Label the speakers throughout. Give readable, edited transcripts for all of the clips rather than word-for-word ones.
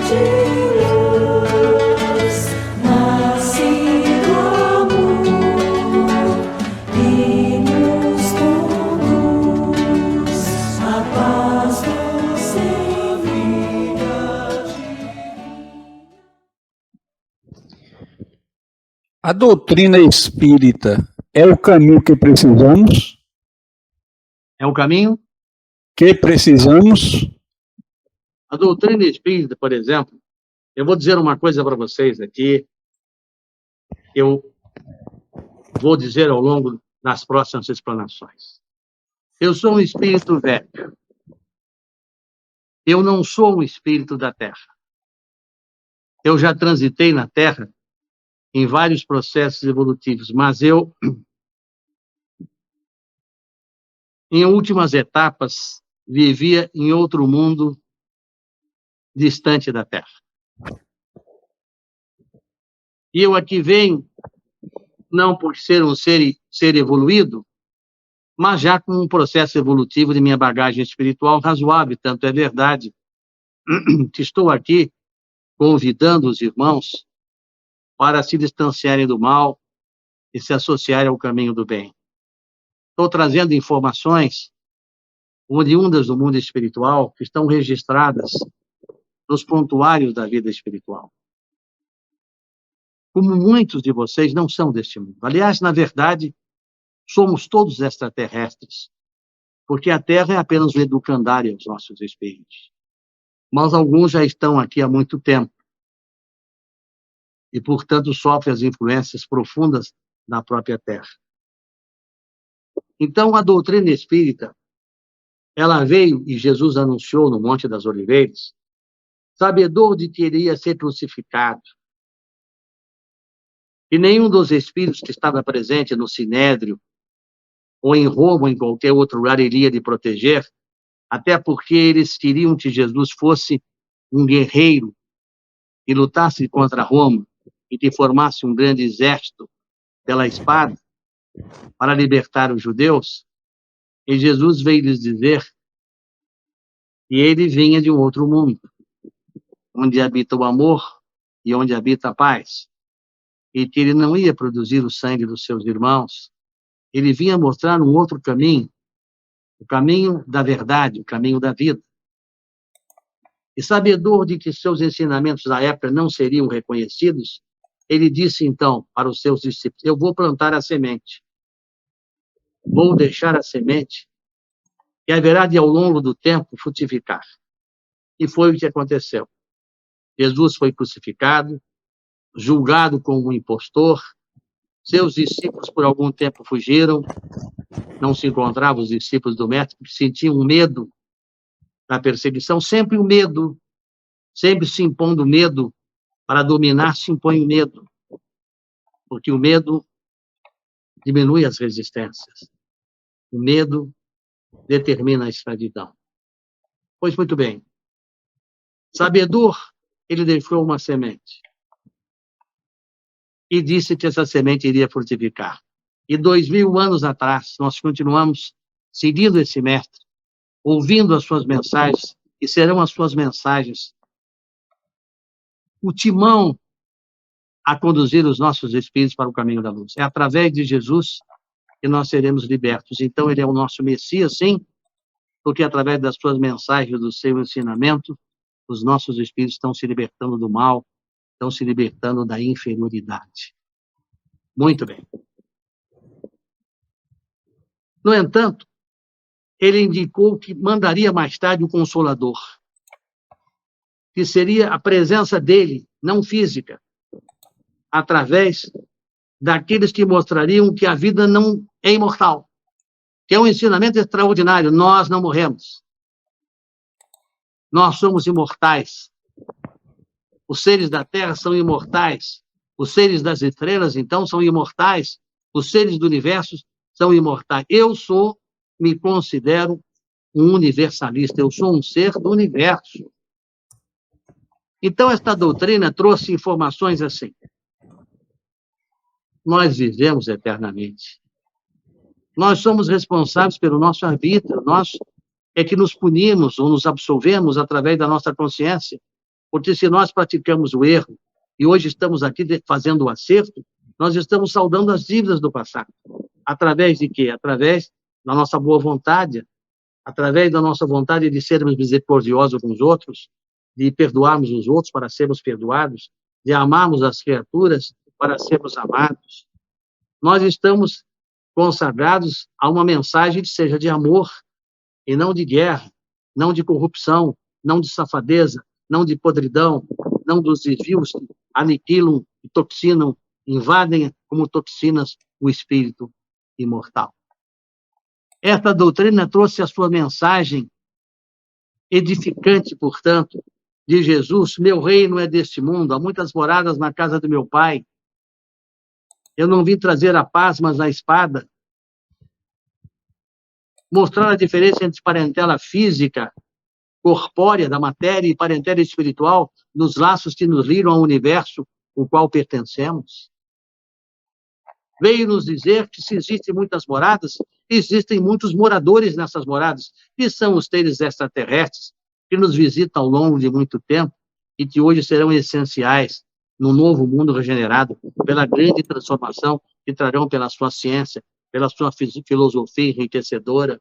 Speaker 1: de luz, nascido amor, e nos conduz a paz nos envia.
Speaker 2: A doutrina espírita é o caminho que precisamos?
Speaker 3: É o caminho?
Speaker 2: Que precisamos?
Speaker 3: A doutrina espírita, por exemplo, eu vou dizer uma coisa para vocês aqui, eu vou dizer ao longo das próximas explanações. Eu sou um espírito velho. Eu não sou um espírito da Terra. Eu já transitei na Terra em vários processos evolutivos, mas eu, em últimas etapas, vivia em outro mundo distante da Terra. E eu aqui venho, não por ser um ser evoluído, mas já com um processo evolutivo de minha bagagem espiritual razoável, tanto é verdade que estou aqui convidando os irmãos para se distanciarem do mal e se associarem ao caminho do bem. Estou trazendo informações oriundas do mundo espiritual que estão registradas nos prontuários da vida espiritual. Como muitos de vocês não são deste mundo. Aliás, na verdade, somos todos extraterrestres, porque a Terra é apenas um educandário aos nossos espíritos. Mas alguns já estão aqui há muito tempo e, portanto, sofrem as influências profundas da própria Terra. Então, a doutrina espírita, ela veio e Jesus anunciou no Monte das Oliveiras, sabedor de que iria ser crucificado. E nenhum dos espíritos que estava presente no Sinédrio, ou em Roma, ou em qualquer outro lugar, iria lhe proteger, até porque eles queriam que Jesus fosse um guerreiro e lutasse contra Roma e que formasse um grande exército pela espada para libertar os judeus. E Jesus veio lhes dizer que ele vinha de um outro mundo, onde habita o amor e onde habita a paz, e que ele não ia produzir o sangue dos seus irmãos. Ele vinha mostrar um outro caminho, o caminho da verdade, o caminho da vida. E sabedor de que seus ensinamentos da época não seriam reconhecidos, ele disse então para os seus discípulos: eu vou plantar a semente, vou deixar a semente, e haverá de ao longo do tempo frutificar. E foi o que aconteceu. Jesus foi crucificado, julgado como um impostor, seus discípulos por algum tempo fugiram, não se encontravam os discípulos do mestre, porque sentiam medo da perseguição, sempre o medo, sempre se impondo medo, para dominar se impõe o medo, porque o medo diminui as resistências, o medo determina a escravidão. Pois muito bem, sabedor, ele deixou uma semente e disse que essa semente iria frutificar. E 2000 anos atrás, nós continuamos seguindo esse mestre, ouvindo as suas mensagens, e serão as suas mensagens o timão a conduzir os nossos espíritos para o caminho da luz. É através de Jesus que nós seremos libertos. Então, ele é o nosso Messias, sim, porque através das suas mensagens, do seu ensinamento, os nossos espíritos estão se libertando do mal, estão se libertando da inferioridade. Muito bem. No entanto, ele indicou que mandaria mais tarde o Consolador, que seria a presença dele, não física, através daqueles que mostrariam que a vida não é imortal, que é um ensinamento extraordinário. Nós não morremos. Nós somos imortais. Os seres da Terra são imortais. Os seres das estrelas, então, são imortais. Os seres do universo são imortais. Eu me considero um universalista. Eu sou um ser do universo. Então, esta doutrina trouxe informações assim. Nós vivemos eternamente. Nós somos responsáveis pelo nosso arbítrio. Nós é que nos punimos ou nos absolvemos através da nossa consciência. Porque se nós praticamos o erro, e hoje estamos aqui fazendo o acerto, nós estamos saldando as dívidas do passado. Através de quê? Através da nossa boa vontade, através da nossa vontade de sermos misericordiosos com os outros, de perdoarmos os outros para sermos perdoados, de amarmos as criaturas para sermos amados. Nós estamos consagrados a uma mensagem que seja de amor e não de guerra, não de corrupção, não de safadeza, não de podridão, não dos desvios que aniquilam e toxinam, invadem como toxinas o espírito imortal. Esta doutrina trouxe a sua mensagem edificante, portanto, de Jesus: meu reino é deste mundo, há muitas moradas na casa do meu Pai. Eu não vim trazer a paz, mas a espada. Mostrar a diferença entre parentela física, corpórea, da matéria, e parentela espiritual, nos laços que nos ligam ao universo ao qual pertencemos. Veio nos dizer que se existem muitas moradas, existem muitos moradores nessas moradas, que são os seres extraterrestres, que nos visitam ao longo de muito tempo e que hoje serão essenciais no novo mundo regenerado, pela grande transformação que trarão pela sua ciência, pela sua filosofia enriquecedora,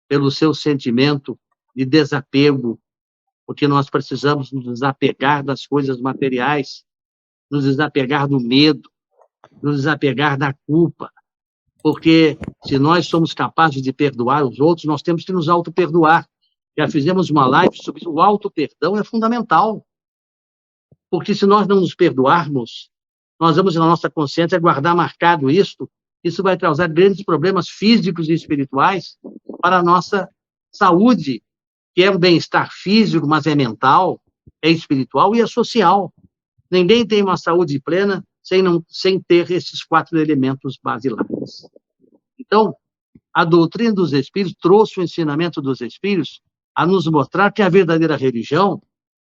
Speaker 3: pelo seu sentimento de desapego, porque nós precisamos nos desapegar das coisas materiais, nos desapegar do medo, nos desapegar da culpa, porque se nós somos capazes de perdoar os outros, nós temos que nos auto-perdoar. Já fizemos uma live sobre o auto-perdão, é fundamental, porque se nós não nos perdoarmos, nós vamos na nossa consciência guardar marcado isso vai causar grandes problemas físicos e espirituais para a nossa saúde, que é um bem-estar físico, mas é mental, é espiritual e é social. Ninguém tem uma saúde plena sem ter esses 4 elementos basilares. Então, a doutrina dos Espíritos trouxe o ensinamento dos Espíritos a nos mostrar que a verdadeira religião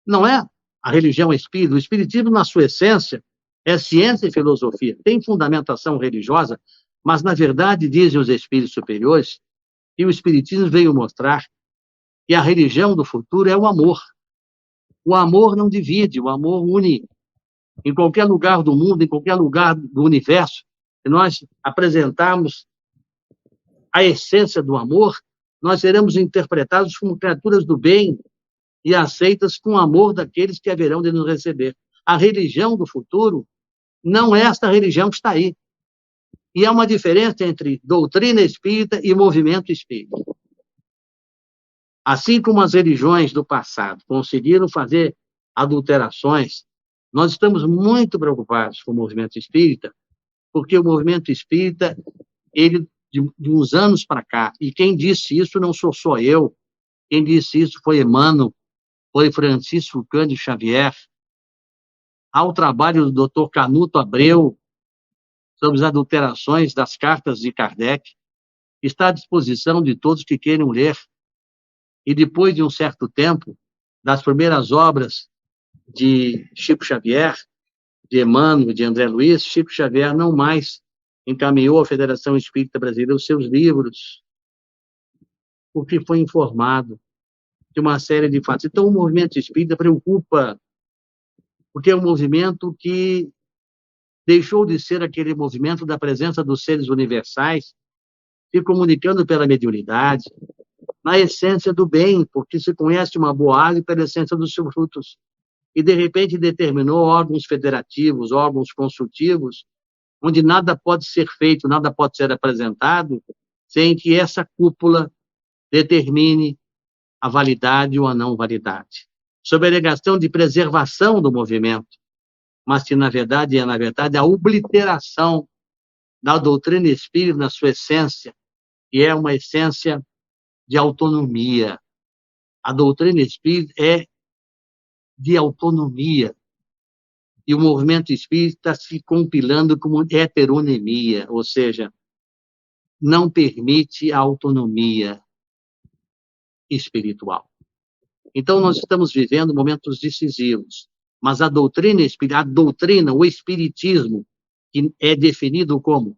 Speaker 3: não é a religião espírita. O Espiritismo, na sua essência, é ciência e filosofia. Tem fundamentação religiosa, mas, na verdade, dizem os Espíritos superiores, que o Espiritismo veio mostrar que a religião do futuro é o amor. O amor não divide, o amor une. Em qualquer lugar do mundo, em qualquer lugar do universo, se nós apresentarmos a essência do amor, nós seremos interpretados como criaturas do bem e aceitas com o amor daqueles que haverão de nos receber. A religião do futuro não é esta religião que está aí. E há uma diferença entre doutrina espírita e movimento espírita. Assim como as religiões do passado conseguiram fazer adulterações, nós estamos muito preocupados com o movimento espírita, porque o movimento espírita, ele, de uns anos para cá, e quem disse isso não sou só eu, quem disse isso foi Emmanuel, foi Francisco Cândido Xavier, há o trabalho do Dr. Canuto Abreu, sobre as adulterações das cartas de Kardec, está à disposição de todos que queiram ler. E depois de um certo tempo, das primeiras obras de Chico Xavier, de Emmanuel, de André Luiz, Chico Xavier não mais encaminhou à Federação Espírita Brasileira os seus livros, porque foi informado de uma série de fatos. Então, o movimento espírita preocupa, porque é um movimento que deixou de ser aquele movimento da presença dos seres universais, se comunicando pela mediunidade, na essência do bem, porque se conhece uma boa árvore pela essência dos seus frutos. E, de repente, determinou órgãos federativos, órgãos consultivos, onde nada pode ser feito, nada pode ser apresentado, sem que essa cúpula determine a validade ou a não validade. Sob a alegação de preservação do movimento, mas que, na verdade, é, a obliteração da doutrina espírita na sua essência, que é uma essência de autonomia. A doutrina espírita é de autonomia. E o movimento espírita está se compilando como heteronemia, ou seja, não permite a autonomia espiritual. Então, nós estamos vivendo momentos decisivos, mas a doutrina espírita, o espiritismo, que é definido como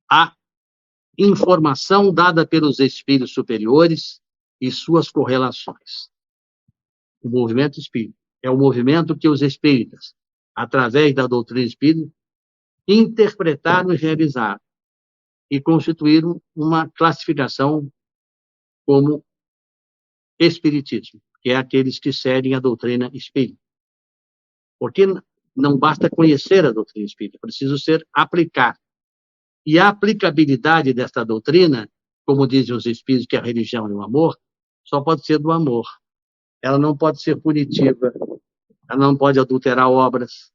Speaker 3: a informação dada pelos espíritos superiores e suas correlações. O movimento espírita é o movimento que os espíritas, através da doutrina espírita, interpretaram e realizaram, e constituíram uma classificação como espiritismo, que é aqueles que seguem a doutrina espírita. Porque não basta conhecer a doutrina espírita, é preciso ser aplicado. E a aplicabilidade desta doutrina, como dizem os espíritos que a religião é o amor, só pode ser do amor. Ela não pode ser punitiva, ela não pode adulterar obras,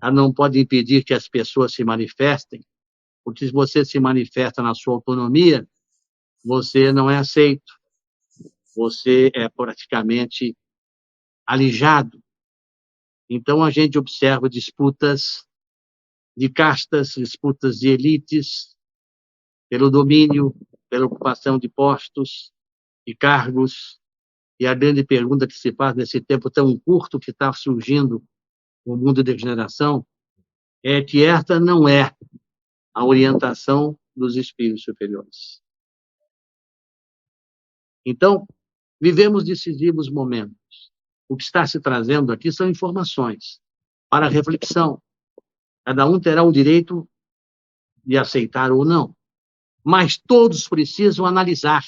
Speaker 3: ela não pode impedir que as pessoas se manifestem, porque se você se manifesta na sua autonomia, você não é aceito, você é praticamente alijado. Então, a gente observa disputas de castas, disputas de elites, pelo domínio, pela ocupação de postos e cargos. E a grande pergunta que se faz nesse tempo tão curto que está surgindo no mundo de degeneração é que esta não é a orientação dos espíritos superiores. Então, vivemos decisivos momentos. O que está se trazendo aqui são informações para reflexão. Cada um terá o direito de aceitar ou não. Mas todos precisam analisar.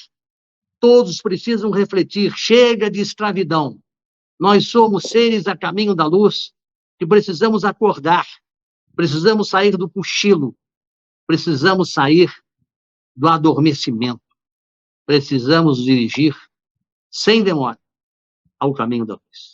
Speaker 3: Todos precisam refletir. Chega de escravidão. Nós somos seres a caminho da luz e precisamos acordar. Precisamos sair do cochilo. Precisamos sair do adormecimento. Precisamos dirigir, sem demora, ao caminho da luz.